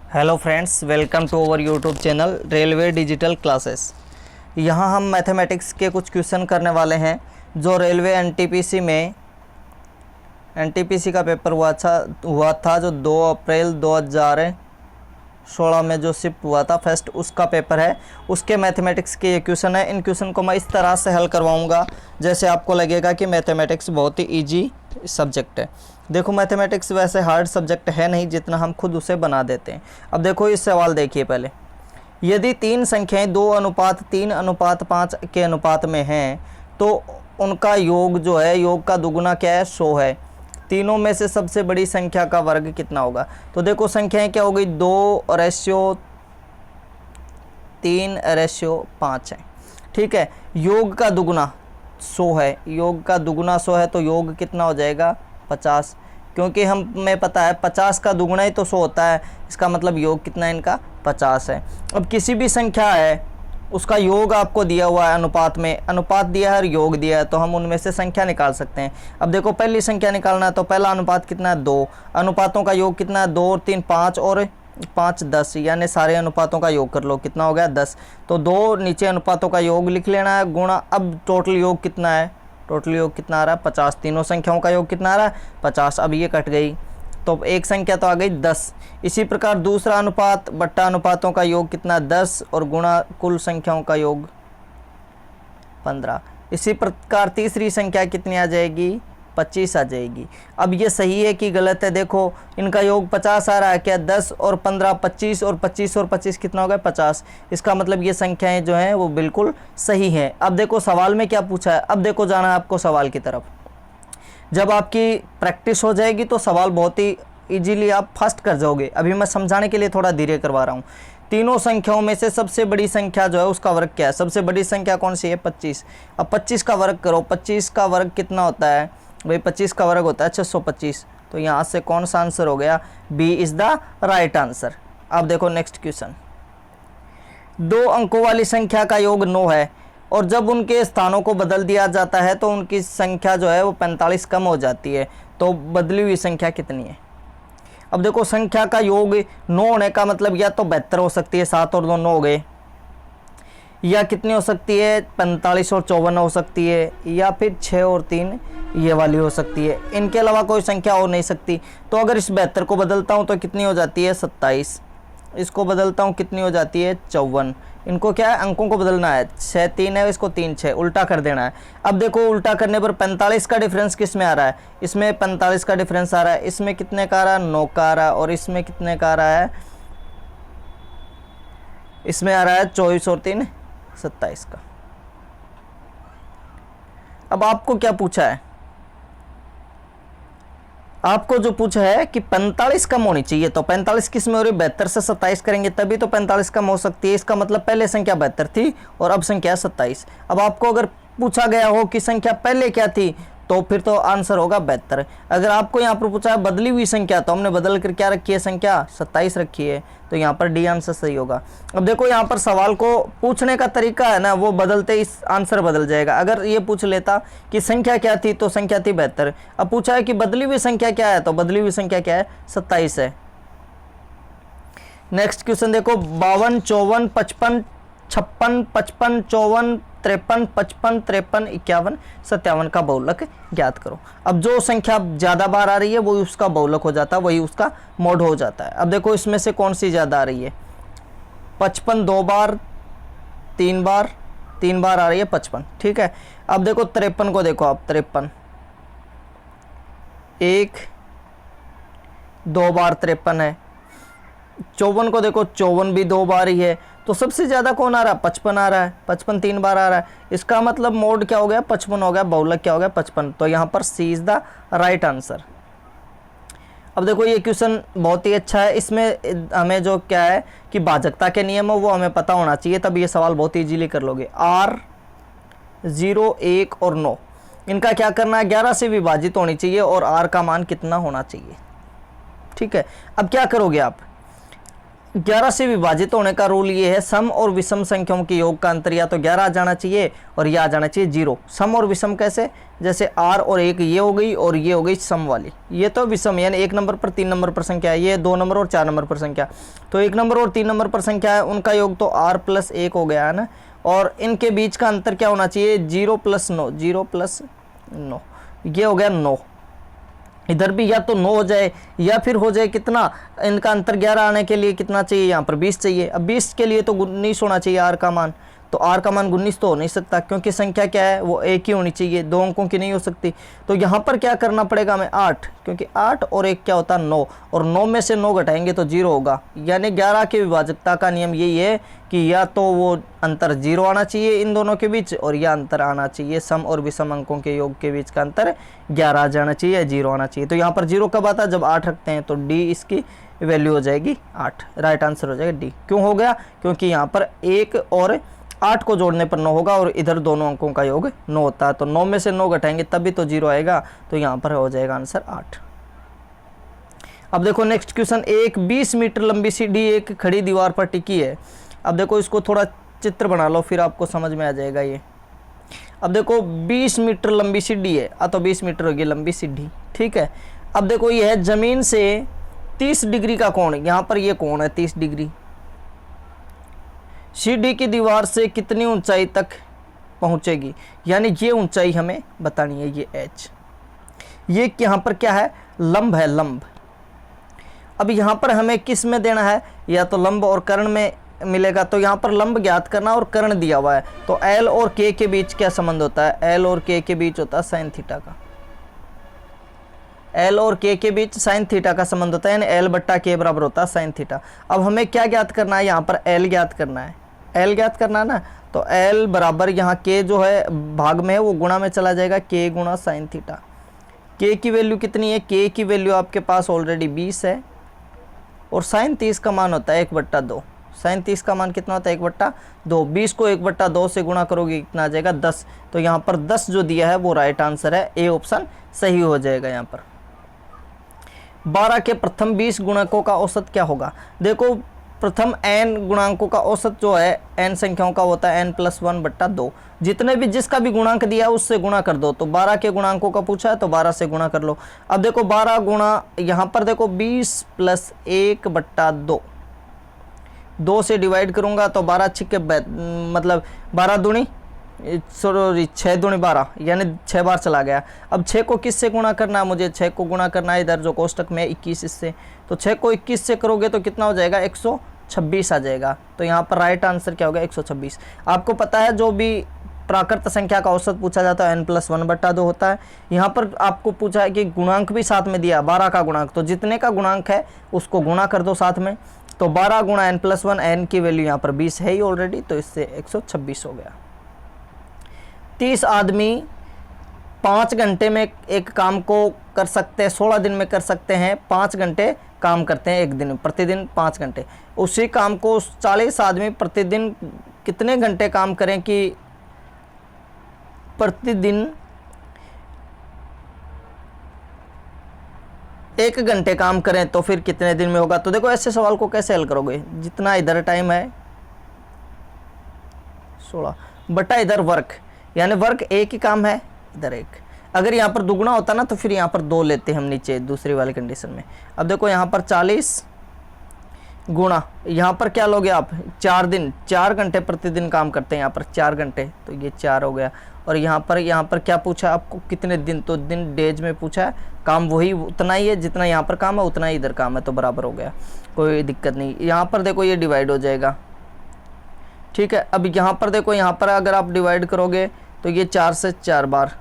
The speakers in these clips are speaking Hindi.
Hello friends, welcome to our YouTube channel railway digital classes. यहाँ हम मैथमेटिक्स के कुछ क्वेश्चन करने वाले हैं जो रेलवे एनटीपीसी का पेपर हुआ था जो 2 अप्रैल 2016 में जो शिफ्ट हुआ था फर्स्ट, उसका पेपर है। उसके मैथमेटिक्स के ये क्वेश्चन है। इन क्वेश्चन को मैं इस तरह से हल करवाऊँगा जैसे आपको लगेगा कि मैथमेटिक्स बहुत ही ईजी सब्जेक्ट है। देखो, मैथमेटिक्स वैसे हार्ड सब्जेक्ट है नहीं जितना हम खुद उसे बना देते हैं। अब देखो इस सवाल देखिए पहले। यदि 3 संख्याएं 2:3:5 के अनुपात में हैं तो उनका योग जो है, योग का दुगुना क्या है, 100 है। तीनों में से सबसे बड़ी संख्या का वर्ग कितना होगा? तो देखो संख्याएं क्या हो गई, 2:3:5 है। ठीक है, योग का दुगुना 100 है, योग का दुगुना 100 है तो योग कितना हो जाएगा, 50। क्योंकि हमें पता है 50 का दुगुना ही तो 100 होता है, इसका मतलब योग कितना है इनका, 50 है। अब किसी भी संख्या है उसका योग आपको दिया हुआ है, अनुपात में अनुपात दिया है और योग दिया है, तो हम उनमें से संख्या निकाल सकते हैं। अब देखो पहली संख्या निकालना है तो पहला अनुपात कितना है, 2। अनुपातों का योग कितना है, 2 और 3 5 और 5 10, यानी सारे अनुपातों का योग कर लो, कितना हो गया 10। तो 2 नीचे अनुपातों का योग लिख लेना है गुणा। अब टोटल योग कितना है, टोटल योग कितना आ रहा है, 50। तीनों संख्याओं का योग कितना आ रहा है, 50। अब ये कट गई तो एक संख्या तो आ गई 10। इसी प्रकार दूसरा अनुपात बट्टा अनुपातों का योग कितना, 10 और गुणा कुल संख्याओं का योग 15। इसी प्रकार तीसरी संख्या कितनी आ जाएगी, 25 आ जाएगी। अब ये सही है कि गलत है? देखो इनका योग 50 आ रहा है क्या, 10 और 15 25 और 25 और 25 कितना हो गया, 50। इसका मतलब ये संख्याएं जो हैं वो बिल्कुल सही हैं। अब देखो सवाल में क्या पूछा है, अब देखो जाना है आपको सवाल की तरफ। जब आपकी प्रैक्टिस हो जाएगी तो सवाल बहुत ही इजीली आप फास्ट कर जाओगे। अभी मैं समझाने के लिए थोड़ा धीरे करवा रहा हूँ। तीनों संख्याओं में से सबसे बड़ी संख्या जो है उसका वर्ग क्या है, सबसे बड़ी संख्या कौन सी है, 25। अब 25 का वर्ग करो, 25 का वर्ग कितना होता है भाई, 25 का वर्ग होता है 625। तो यहाँ से कौन सा आंसर हो गया, B is the right answer. अब देखो नेक्स्ट क्वेश्चन। 2 अंकों वाली संख्या का योग 9 है और जब उनके स्थानों को बदल दिया जाता है तो उनकी संख्या जो है वो 45 कम हो जाती है, तो बदली हुई संख्या कितनी है? अब देखो संख्या का योग 9 होने का मतलब या तो 72 हो सकती है, 7 और 2 9 हो गए, या कितनी हो सकती है, 45 और 54 हो सकती है, या फिर 6 और 3 ये वाली हो सकती है। इनके अलावा कोई संख्या हो नहीं सकती। तो अगर इस 72 को बदलता हूँ तो कितनी हो जाती है, 27। इसको बदलता हूँ कितनी हो जाती है, 54। इनको क्या है, अंकों को बदलना है, 6 3 है, इसको 3 6 उल्टा कर देना है। अब देखो उल्टा करने पर 45 का डिफरेंस किस में आ रहा है, इसमें 45 का डिफरेंस आ रहा है, इसमें कितने का आ रहा है, 9 का आ रहा है, और इसमें कितने का आ रहा है, इसमें आ रहा है 24 और 3 27 का। अब आपको क्या पूछा है, आपको जो पूछा है कि 45 कम होनी चाहिए, तो 45 किस में हो रही है, 72 से 27 करेंगे तभी तो 45 कम हो सकती है। इसका मतलब पहले संख्या 72 थी और अब संख्या 27। अब आपको अगर पूछा गया हो कि संख्या पहले क्या थी तो फिर तो आंसर होगा 72। अगर आपको यहाँ पर पूछा है बदली हुई संख्या, तो हमने बदल कर क्या रखी है, संख्या 27 रखी है, तो यहाँ पर डी आंसर सही होगा। अब देखो यहाँ पर सवाल को पूछने का तरीका है ना, वो बदलते इस आंसर बदल जाएगा। अगर ये पूछ लेता कि संख्या क्या थी तो संख्या थी 72। अब पूछा है कि बदली हुई संख्या क्या है, तो बदली हुई संख्या क्या है, 27 है। नेक्स्ट क्वेश्चन देखो, 52 54 55 56 55 54 53 55 53 51 57 का बहुलक ज्ञात करो। अब जो संख्या ज़्यादा बार आ रही है वही उसका बहुलक हो जाता है, वही उसका मोड हो जाता है। अब देखो इसमें से कौन सी ज़्यादा आ रही है, 55 2 बार 3 बार 3 बार आ रही है 55, ठीक है। अब देखो 53 को देखो आप, 53 1 2 बार 53 है। 54 को देखो, 54 भी 2 बार ही है। तो सबसे ज़्यादा कौन आ रहा है, 55 आ रहा है, 55 3 बार आ रहा है। इसका मतलब मोड क्या हो गया, 55 हो गया, बहुलक क्या हो गया, 55। तो यहाँ पर सी इज़ द राइट आंसर। अब देखो ये क्वेश्चन बहुत ही अच्छा है। इसमें हमें जो क्या है कि भाजकता के नियम है वो हमें पता होना चाहिए, तब ये सवाल बहुत ईजीली कर लोगे। R 0 1 और 9 इनका क्या करना है, 11 से विभाजित होनी चाहिए और R का मान कितना होना चाहिए, ठीक है। अब क्या करोगे आप, 11 से विभाजित होने का रूल ये है, सम और विषम संख्याओं के योग का अंतर या तो 11 आ जाना चाहिए और यह आ जाना चाहिए 0। सम और विषम कैसे, जैसे r और 1 ये हो गई और ये हो गई सम वाली, ये तो विषम यानी 1 नंबर पर 3 नंबर पर संख्या है, ये 2 नंबर और 4 नंबर पर संख्या, तो 1 नंबर और 3 नंबर पर संख्या है उनका योग तो r + 1 हो गया है ना, और इनके बीच का अंतर क्या होना चाहिए 0 + 9, 0 + 9, ये हो गया 9। इधर भी या तो 9 हो जाए या फिर हो जाए कितना, इनका अंतर 11 आने के लिए कितना चाहिए, यहाँ पर 20 चाहिए। अब 20 के लिए तो 19 होना चाहिए r का मान, तो r का मान 19 तो हो नहीं सकता क्योंकि संख्या क्या है वो एक ही होनी चाहिए, 2 अंकों की नहीं हो सकती। तो यहाँ पर क्या करना पड़ेगा हमें 8, क्योंकि 8 और 1 क्या होता है 9, और 9 में से 9 घटाएंगे तो 0 होगा। यानी 11 की विभाजकता का नियम यही है कि या तो वो अंतर 0 आना चाहिए इन दोनों के बीच, और यह अंतर आना चाहिए सम और विषम अंकों के योग के बीच का अंतर 11 आ जाना चाहिए, 0 आना चाहिए। तो यहाँ पर 0 कब आता है, जब 8 रखते हैं, तो डी इसकी वैल्यू हो जाएगी 8, राइट आंसर हो जाएगा डी। क्यों हो गया, क्योंकि यहाँ पर 1 और 8 को जोड़ने पर 9 होगा और इधर दोनों अंकों का योग 9 होता है, तो 9 में से 9 घटाएंगे तभी तो 0 आएगा, तो यहाँ पर हो जाएगा आंसर 8। अब देखो नेक्स्ट क्वेश्चन, एक 20 मीटर लंबी सीढ़ी एक खड़ी दीवार पर टिकी है। अब देखो इसको थोड़ा चित्र बना लो फिर आपको समझ में आ जाएगा ये। अब देखो 20 मीटर लंबी सीढ़ी है, तो 20 मीटर होगी लंबी सीढ़ी, ठीक है। अब देखो ये है जमीन से 30 डिग्री का कोण, यहाँ पर ये कोण है 30 डिग्री। सीढ़ी की दीवार से कितनी ऊंचाई तक पहुंचेगी, यानी ये ऊंचाई हमें बतानी है, ये h। ये यहाँ पर क्या है, लंब है, लंब। अब यहाँ पर हमें किस में देना है, या तो लंब और कर्ण में मिलेगा, तो यहाँ पर लंब ज्ञात करना और कर्ण दिया हुआ है। तो L और K के बीच क्या संबंध होता है, L और K के बीच होता है साइन थीटा का, L और K के बीच साइन थीटा का संबंध होता है, यानी L/K बराबर होता है साइन थीटा। अब हमें क्या ज्ञात करना है, यहाँ पर L ज्ञात करना है, L ज्ञात करना है ना, तो L बराबर यहाँ K जो है भाग में है वो गुणा में चला जाएगा, K गुणा साइन थीटा। K की वैल्यू कितनी है, K की वैल्यू आपके पास ऑलरेडी 20 है, और साइन 30 का मान होता है 1/2। साइन 30 का मान कितना होता है 1/2, 20 को 1/2 से गुणा करोगे कितना आ जाएगा 10। तो यहाँ पर 10 जो दिया है वो राइट आंसर है, ए ऑप्शन सही हो जाएगा। यहाँ पर 12 के प्रथम 20 गुणकों का औसत क्या होगा, देखो प्रथम n गुणांकों का औसत जो है n संख्याओं का होता है n + 1/2, जितने भी जिसका भी गुणांक दिया है उससे गुणा कर दो। तो 12 के गुणांकों का पूछा है तो 12 से गुणा कर लो। अब देखो 12 गुणा, यहाँ पर देखो 20 + 1/2, 2 से डिवाइड करूंगा तो 12 छिक्के मतलब 12 दूनी सॉरी 6 दूनी 12, यानी 6 बार चला गया। अब 6 को किस से गुणा करना है, मुझे 6 को गुणा करना है इधर जो कोष्टक में 21 इससे, तो 6 को 21 से करोगे तो कितना हो जाएगा 126 आ जाएगा। तो यहाँ पर राइट आंसर क्या होगा 126। आपको पता है जो भी प्राकृत संख्या का औसत पूछा जाता है n + 1/2 होता है। यहाँ पर आपको पूछा है कि गुणांक भी साथ में दिया 12 का गुणांक, तो जितने का गुणांक है उसको गुणा कर दो साथ में, तो 12 गुणा n + 1, n की वैल्यू यहाँ पर 20 है ही ऑलरेडी, तो इससे 126 हो गया। 30 आदमी 5 घंटे में एक काम को कर सकते हैं, 16 दिन में कर सकते हैं, 5 घंटे काम करते हैं एक दिन, प्रतिदिन 5 घंटे। उसी काम को 40 आदमी प्रतिदिन कितने घंटे काम करें कि प्रतिदिन 1 घंटे काम करें तो फिर कितने दिन में होगा। तो देखो ऐसे सवाल को कैसे हल करोगे, जितना इधर टाइम है 16 बटा इधर वर्क, यानी वर्क एक ही काम है, इधर 1। अगर यहाँ पर दुगना होता ना तो फिर यहाँ पर 2 लेते हम नीचे दूसरी वाली कंडीशन में। अब देखो यहाँ पर 40 गुणा, यहाँ पर क्या लोगे आप 4 दिन, 4 घंटे प्रतिदिन काम करते हैं यहाँ पर 4 घंटे, तो ये 4 हो गया। और यहाँ पर क्या पूछा आपको कितने दिन, तो दिन डेज में पूछा है, काम वही उतना ही है जितना यहाँ पर काम है उतना ही इधर काम है, तो बराबर हो गया, कोई दिक्कत नहीं। यहाँ पर देखो ये डिवाइड हो जाएगा, ठीक है। अब यहाँ पर देखो, यहाँ पर अगर आप डिवाइड करोगे तो ये 4 से 4 बार,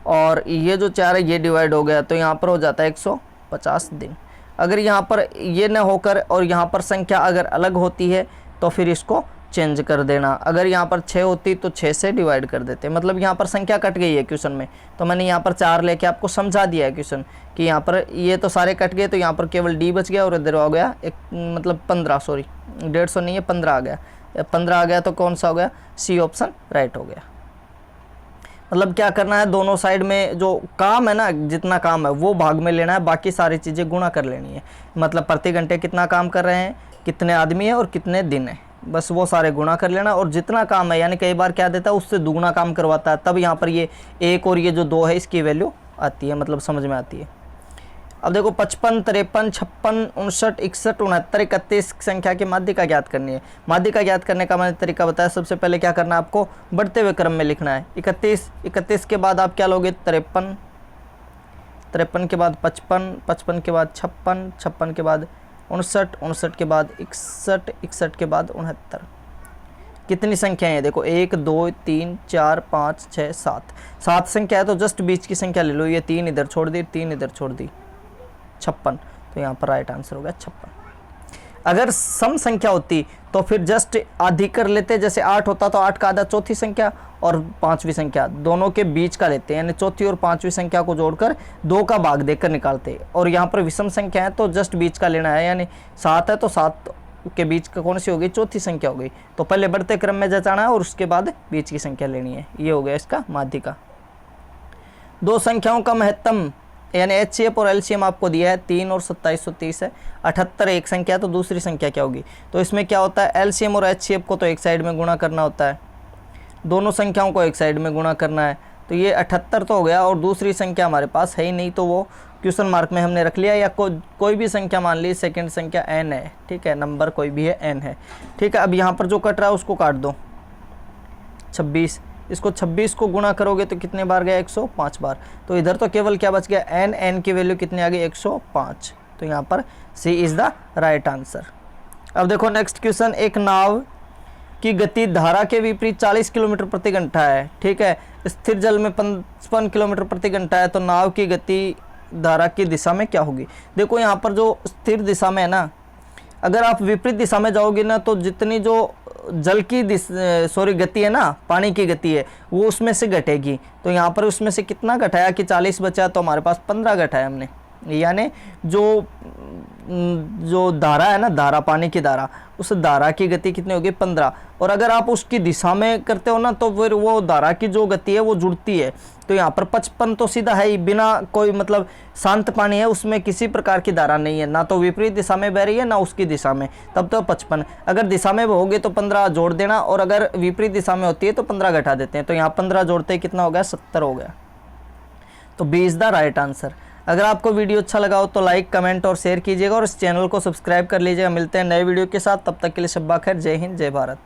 और ये जो 4 है ये डिवाइड हो गया, तो यहाँ पर हो जाता है 150 दिन। अगर यहाँ पर ये न होकर और यहाँ पर संख्या अगर अलग होती है तो फिर इसको चेंज कर देना। अगर यहाँ पर 6 होती तो 6 से डिवाइड कर देते, मतलब यहाँ पर संख्या कट गई है क्वेश्चन में, तो मैंने यहाँ पर 4 लेके आपको समझा दिया है क्वेश्चन कि यहाँ पर ये तो सारे कट गए, तो यहाँ पर केवल डी बच गया और इधर हो गया एक मतलब 15, सॉरी 150 नहीं है 15 आ गया, 15 आ गया, तो कौन सा हो गया, सी ऑप्शन राइट हो गया। मतलब क्या करना है, दोनों साइड में जो काम है ना, जितना काम है वो भाग में लेना है, बाकी सारी चीज़ें गुणा कर लेनी है। मतलब प्रति घंटे कितना काम कर रहे हैं, कितने आदमी है और कितने दिन है, बस वो सारे गुणा कर लेना। और जितना काम है, यानी कई बार क्या देता है उससे दुगना काम करवाता है, तब यहाँ पर ये 1 और ये जो 2 है इसकी वैल्यू आती है, मतलब समझ में आती है। अब देखो 55, 53, 56, 59, 61, 69, 31 संख्या की माध्यिका ज्ञात करनी है। माध्यिका ज्ञात करने का मैंने तरीका बताया। सबसे पहले क्या करना है, आपको बढ़ते हुए क्रम में लिखना है। 31 के बाद आप क्या लोगे, 53, 53 के बाद 55, 55 के बाद 56, 56 के बाद 59, 59 के बाद 61, 61 के बाद 69। कितनी संख्याएं हैं देखो, 1 2 3 4 5 6 7 संख्या है, तो जस्ट बीच की संख्या ले लो। ये 3 इधर छोड़ दी, 3 इधर छोड़ दी, 56। तो यहाँ पर राइट आंसर हो गया 56। अगर सम संख्या होती तो फिर जस्ट आधी कर लेते, जैसे 8 होता तो 8 का आधा चौथी संख्या और 5वीं संख्या दोनों के बीच का लेते हैं, यानी चौथी और 5वीं संख्या को जोड़कर 2 का भाग देकर निकालते। और यहाँ पर विषम संख्या है तो जस्ट बीच का लेना है, यानी 7 है तो 7 के बीच का कौन सी होगी, चौथी संख्या हो गई। तो पहले बढ़ते क्रम में जचाना है और उसके बाद बीच की संख्या लेनी है। ये हो गया इसका माध्यिका। दो संख्याओं का महत्तम यानी HCF और LCM आपको दिया है, 3 और 2730 है। 78 एक संख्या, तो दूसरी संख्या क्या होगी। तो इसमें क्या होता है, LCM और HCF को तो एक साइड में गुणा करना होता है, दोनों संख्याओं को एक साइड में गुणा करना है। तो ये 78 तो हो गया, और दूसरी संख्या हमारे पास है ही नहीं, तो वो क्वेश्चन मार्क में हमने रख लिया। या कोई भी संख्या मान ली, सेकंड संख्या n है, ठीक है, नंबर कोई भी है, n है, ठीक है। अब यहाँ पर जो कट रहा है उसको काट दो, 26। इसको 26 को गुणा करोगे तो कितने बार गया, 105 बार। तो इधर तो केवल क्या बच गया, n की वैल्यू कितनी आ गई, 105। तो यहाँ पर C is the right answer. अब देखो नेक्स्ट क्वेश्चन, एक नाव की गति धारा के विपरीत 40 किलोमीटर प्रति घंटा है, ठीक है। स्थिर जल में 55 किलोमीटर प्रति घंटा है, तो नाव की गति धारा की दिशा में क्या होगी। देखो यहाँ पर जो स्थिर दिशा में है ना, अगर आप विपरीत दिशा में जाओगे ना, तो जितनी जो जल की गति है ना, पानी की गति है, वो उसमें से घटेगी। तो यहाँ पर उसमें से कितना घटाया कि 40 बचा, तो हमारे पास 15 घटाया हमने। यानी जो धारा है ना, धारा, पानी की धारा, उस धारा की गति कितनी होगी, 15। और अगर आप उसकी दिशा में करते हो ना, तो फिर वो धारा की जो गति है वो जुड़ती है। तो यहाँ पर 55 तो सीधा है ही, बिना कोई मतलब शांत पानी है, उसमें किसी प्रकार की धारा नहीं है, ना तो विपरीत दिशा में बह रही है ना उसकी दिशा में, तब तो 55। अगर दिशा में बहोगे तो 15 जोड़ देना, और अगर विपरीत दिशा में होती है तो 15 घटा देते हैं। तो यहाँ 15 जोड़ते ही कितना हो गया, 70 हो गया। तो B is the right answer. अगर आपको वीडियो अच्छा लगा हो तो लाइक, कमेंट और शेयर कीजिएगा, और इस चैनल को सब्सक्राइब कर लीजिएगा। मिलते हैं नए वीडियो के साथ, तब तक के लिए शब्बा खैर। जय हिंद, जय भारत।